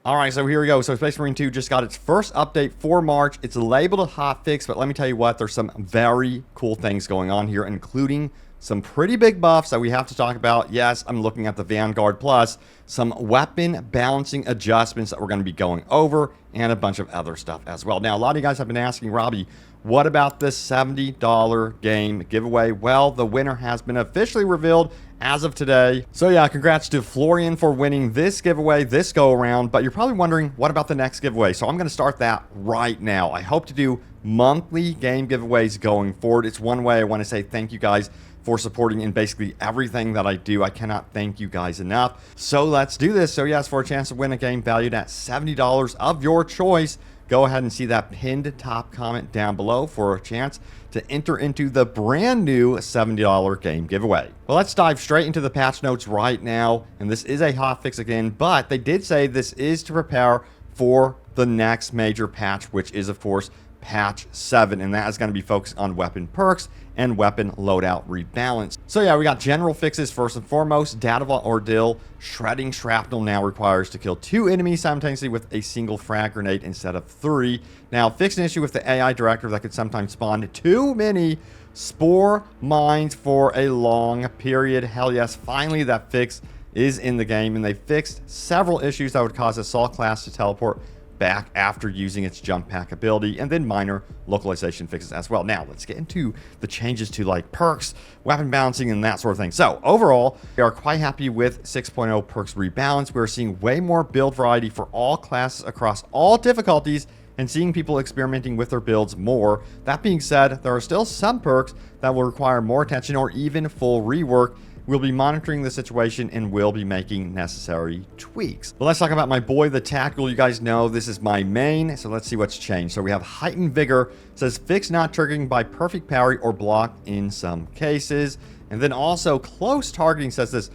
All right, so here we go. So Space Marine 2 just got its first update for March. It's labeled a hotfix, but let me tell you what, there's some very cool things going on here, including some pretty big buffs that we have to talk about. Yes, I'm looking at the Vanguard Plus, some weapon balancing adjustments that we're going to be going over, and a bunch of other stuff as well. Now, a lot of you guys have been asking, Robbie, what about this $70 game giveaway? Well, the winner has been officially revealed as of today. So yeah, congrats to Florian for winning this giveaway, this go around. But you're probably wondering, what about the next giveaway? So I'm going to start that right now. I hope to do monthly game giveaways going forward. It's one way I want to say thank you guys for supporting in basically everything that I do. I cannot thank you guys enough. So let's do this. So yes, for a chance to win a game valued at $70 of your choice, go ahead and see that pinned top comment down below for a chance to enter into the brand new $70 game giveaway. Well, let's dive straight into the patch notes right now. And this is a hotfix again, but they did say this is to prepare for the next major patch, which is of course patch 7, and that is going to be focused on weapon perks and weapon loadout rebalance. So yeah, we got general fixes first and foremost. Data Vault Ordeal, shredding shrapnel now requires to kill 2 enemies simultaneously with a single frag grenade instead of 3. Now, fix an issue with the AI directive that could sometimes spawn too many spore mines for a long period. Hell yes, finally that fix is in the game, and they fixed several issues that would cause Assault class to teleport back after using its jump pack ability, and then minor localization fixes as well. Now let's get into the changes to like perks, weapon balancing, and that sort of thing. So overall, we are quite happy with 6.0 perks rebalance. We're seeing way more build variety for all classes across all difficulties, and seeing people experimenting with their builds more. That being said, there are still some perks that will require more attention or even full rework. We'll be monitoring the situation and will be making necessary tweaks. But let's talk about my boy, the Tactical. You guys know this is my main, so let's see what's changed. So we have Heightened Vigor. It says fix not triggering by perfect parry or block in some cases. And then also Close Targeting says this,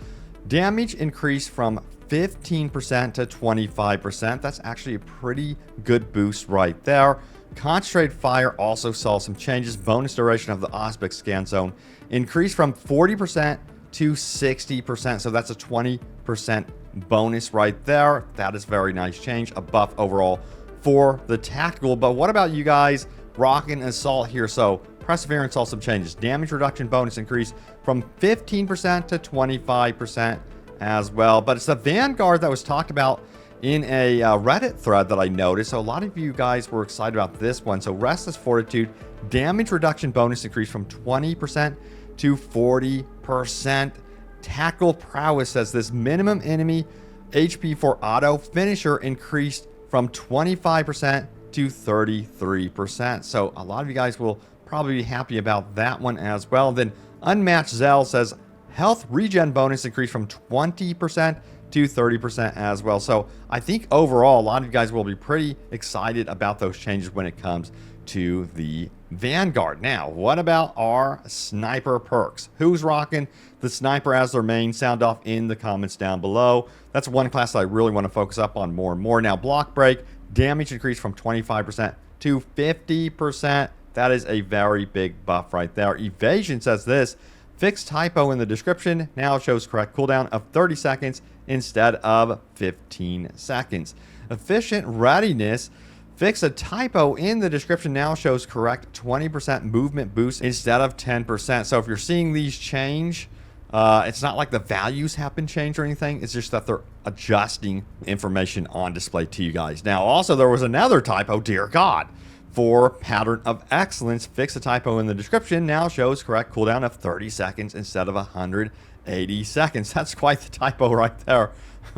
damage increased from 15% to 25%. That's actually a pretty good boost right there. Concentrated Fire also saw some changes. Bonus duration of the Auspex scan zone increased from 40% to 60%, so that's a 20% bonus right there. That is very nice change, a buff overall for the Tactical. But what about you guys rocking Assault here? So Perseverance saw some changes. Damage reduction bonus increased from 15% to 25% as well. But it's the Vanguard that was talked about in a Reddit thread that I noticed. So a lot of you guys were excited about this one. So Restless Fortitude, damage reduction bonus increased from 20% to 40%. Tactical Prowess says this, minimum enemy HP for auto finisher increased from 25% to 33%. So a lot of you guys will probably be happy about that one as well. Then Unmatched Zell says health regen bonus increased from 20% to 30% as well. So I think overall, a lot of you guys will be pretty excited about those changes when it comes to the Vanguard. Now, what about our sniper perks? Who's rocking the sniper as their main? Sound off in the comments down below. That's one class that I really want to focus up on more and more. Now, Block Break, damage increased from 25% to 50%. That is a very big buff right there. Evasion says this, fixed typo in the description, now shows correct cooldown of 30 seconds instead of 15 seconds. Efficient Readiness, fix a typo in the description, now shows correct 20% movement boost instead of 10%. So if you're seeing these change, it's not like the values have been changed or anything. It's just that they're adjusting information on display to you guys. Now, also there was another typo, dear God. For Pattern of Excellence, fix a typo in the description, now shows correct cooldown of 30 seconds instead of 180 seconds. That's quite the typo right there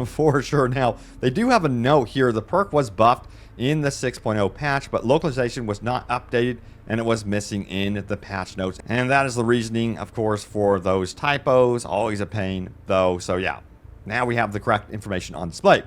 for sure. Now, they do have a note here. The perk was buffed in the 6.0 patch, but localization was not updated and it was missing in the patch notes. And that is the reasoning, of course, for those typos. Always a pain, though. So yeah, now we have the correct information on display.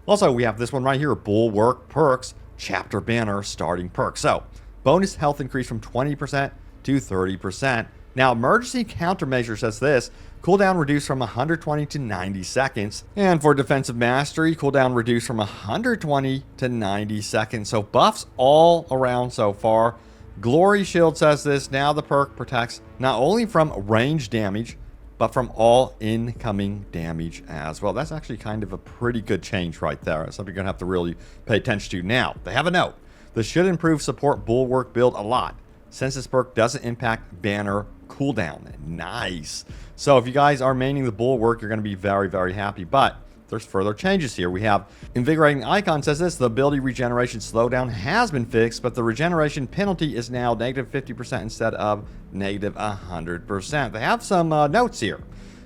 Also, we have this one right here, Bulwark Perks, Chapter Banner starting perk. So, bonus health increase from 20% to 30%. Now, Emergency Countermeasure says this, cooldown reduced from 120 to 90 seconds. And for Defensive Mastery, cooldown reduced from 120 to 90 seconds. So, buffs all around so far. Glory Shield says this, now the perk protects not only from range damage, but from all incoming damage as well. That's actually kind of a pretty good change right there. That's something you're going to have to really pay attention to. Now, they have a note. This should improve support Bulwark build a lot, since this perk doesn't impact banner cooldown. Nice. So if you guys are maining the Bulwark, you're going to be very, very happy. But there's further changes here. We have Invigorating Icon says this: the ability regeneration slowdown has been fixed, but the regeneration penalty is now negative 50% instead of negative 100%. They have some notes here.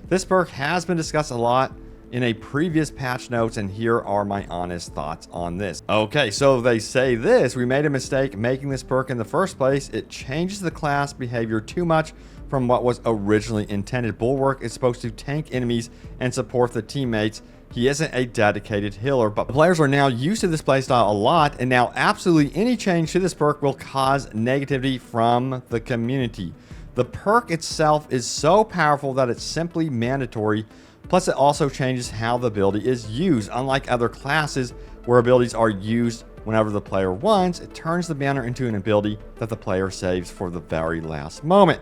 This perk has been discussed a lot in a previous patch notes, and here are my honest thoughts on this. Okay, so they say this: we made a mistake making this perk in the first place. It changes the class behavior too much from what was originally intended. Bulwark is supposed to tank enemies and support the teammates. He isn't a dedicated healer, but players are now used to this playstyle a lot, and now absolutely any change to this perk will cause negativity from the community. The perk itself is so powerful that it's simply mandatory. Plus, it also changes how the ability is used. Unlike other classes where abilities are used whenever the player wants, it turns the banner into an ability that the player saves for the very last moment.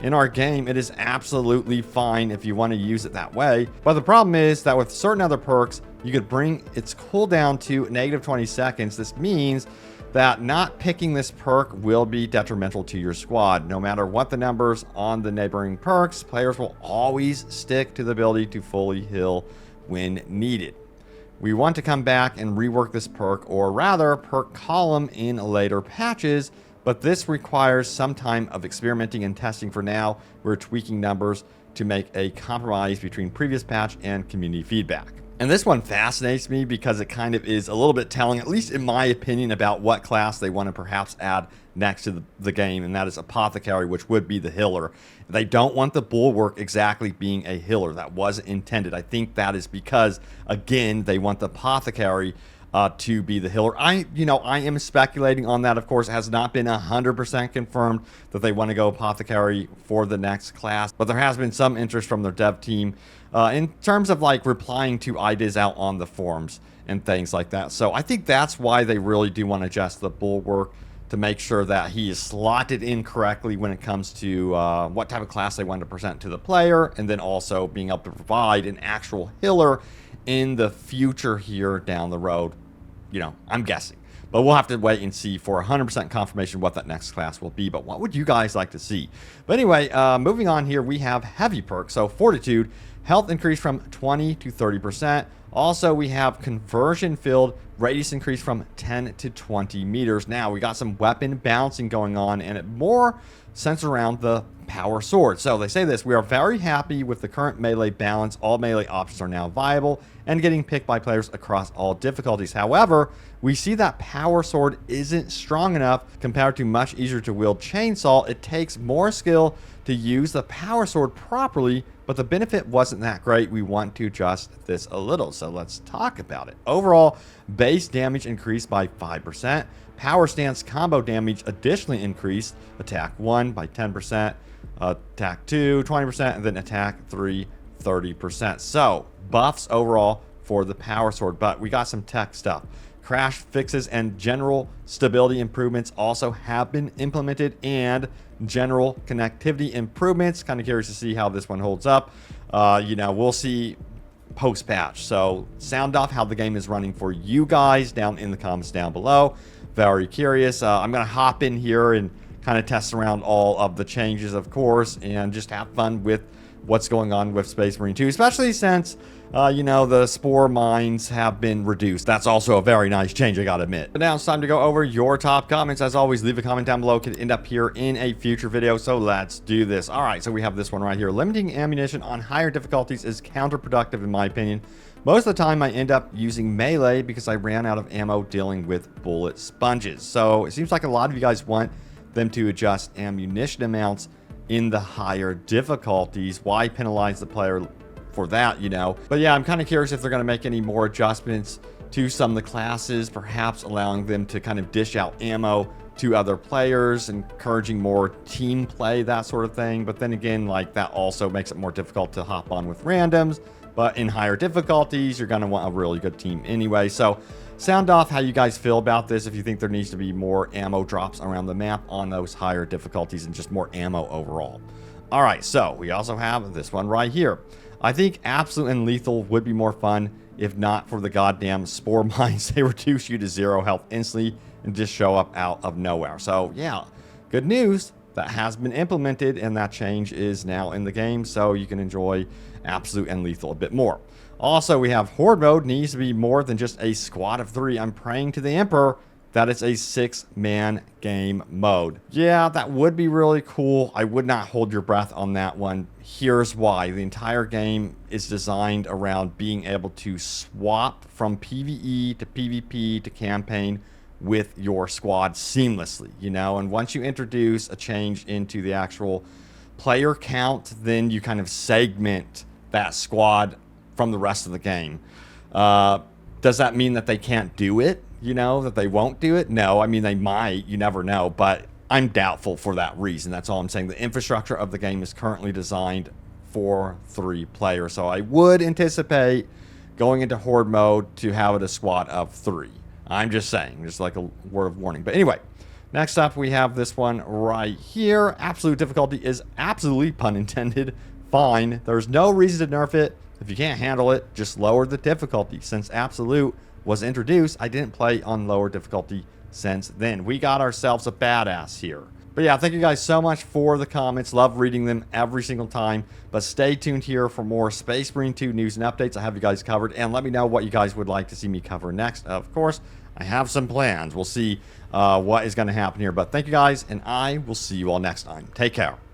In our game, it is absolutely fine if you want to use it that way, but the problem is that with certain other perks, you could bring its cooldown to negative 20 seconds. This means that not picking this perk will be detrimental to your squad. No matter what the numbers on the neighboring perks, players will always stick to the ability to fully heal when needed. We want to come back and rework this perk, or rather perk column, in later patches, but this requires some time of experimenting and testing. For now, we're tweaking numbers to make a compromise between previous patch and community feedback. And this one fascinates me because it kind of is a little bit telling, at least in my opinion, about what class they want to perhaps add next to the game, and that is Apothecary, which would be the healer. They don't want the Bulwark exactly being a healer. That wasn't intended. I think that is because, again, they want the Apothecary to be the healer. I am speculating on that. Of course, it has not been 100% confirmed that they want to go Apothecary for the next class, but there has been some interest from their dev team in terms of like replying to ideas out on the forums and things like that. So I think that's why they really do want to adjust the Bulwark to make sure that he is slotted in correctly when it comes to what type of class they want to present to the player, and then also being able to provide an actual healer in the future here down the road. I'm guessing, but we'll have to wait and see for 100% confirmation what that next class will be. But what would you guys like to see? But anyway, moving on here, we have heavy perks. So Fortitude, health increase from 20 to 30%. Also, we have conversion field radius increase from 10 to 20 meters. Now, we got some weapon balancing going on, and it more centers around the power sword. So they say this: we are very happy with the current melee balance. All melee options are now viable and getting picked by players across all difficulties. However, we see that power sword isn't strong enough compared to much easier to wield chainsaw. It takes more skill to use the power sword properly, but the benefit wasn't that great. We want to adjust this a little, so let's talk about it. Overall, base damage increased by 5%. Power stance combo damage additionally increased. Attack 1 by 10%, attack 2 20%, and then attack 3 30%. So buffs overall for the power sword, but we got some tech stuff. Crash fixes and general stability improvements also have been implemented, and general connectivity improvements. Kind of curious to see how this one holds up. We'll see post patch. So sound off how the game is running for you guys down in the comments down below. Very curious. I'm going to hop in here and kind of test around all of the changes, of course, and just have fun with what's going on with Space Marine 2, especially since the spore mines have been reduced. That's also a very nice change, I gotta admit. But now it's time to go over your top comments. As always, leave a comment down below. It could end up here in a future video, so let's do this. All right, so we have this one right here. Limiting ammunition on higher difficulties is counterproductive in my opinion. Most of the time I end up using melee because I ran out of ammo dealing with bullet sponges. So it seems like a lot of you guys want them to adjust ammunition amounts in the higher difficulties. Why penalize the player for that, But yeah, I'm kind of curious if they're going to make any more adjustments to some of the classes, perhaps allowing them to kind of dish out ammo to other players, encouraging more team play, that sort of thing. But then again, like, that also makes it more difficult to hop on with randoms. But in higher difficulties, you're going to want a really good team anyway. So sound off how you guys feel about this, if you think there needs to be more ammo drops around the map on those higher difficulties and just more ammo overall. All right, so we also have this one right here. I think Absolute and Lethal would be more fun if not for the goddamn Spore Mines. They reduce you to 0 health instantly and just show up out of nowhere. So, yeah, good news. That has been implemented, and that change is now in the game, so you can enjoy Absolute and Lethal a bit more. Also, we have Horde mode needs to be more than just a squad of 3. I'm praying to the Emperor that it's a 6-man game mode. Yeah, that would be really cool. I would not hold your breath on that one. Here's why. The entire game is designed around being able to swap from PvE to PvP to campaign with your squad seamlessly, you know, and once you introduce a change into the actual player count, then you kind of segment that squad from the rest of the game. Does that mean that they can't do it? You know, that they won't do it? No, I mean, they might. You never know, but I'm doubtful for that reason. That's all I'm saying. The infrastructure of the game is currently designed for 3 players, so I would anticipate going into Horde mode to have it a squad of 3. I'm just saying, just like a word of warning. But anyway, next up we have this one right here. Absolute difficulty is absolutely, pun intended, fine. There's no reason to nerf it. If you can't handle it, just lower the difficulty. Since Absolute was introduced, I didn't play on lower difficulty since then. We got ourselves a badass here. But yeah, thank you guys so much for the comments. Love reading them every single time. But stay tuned here for more Space Marine 2 news and updates. I have you guys covered. And let me know what you guys would like to see me cover next. Of course, I have some plans. We'll see what is going to happen here. But thank you guys, and I will see you all next time. Take care.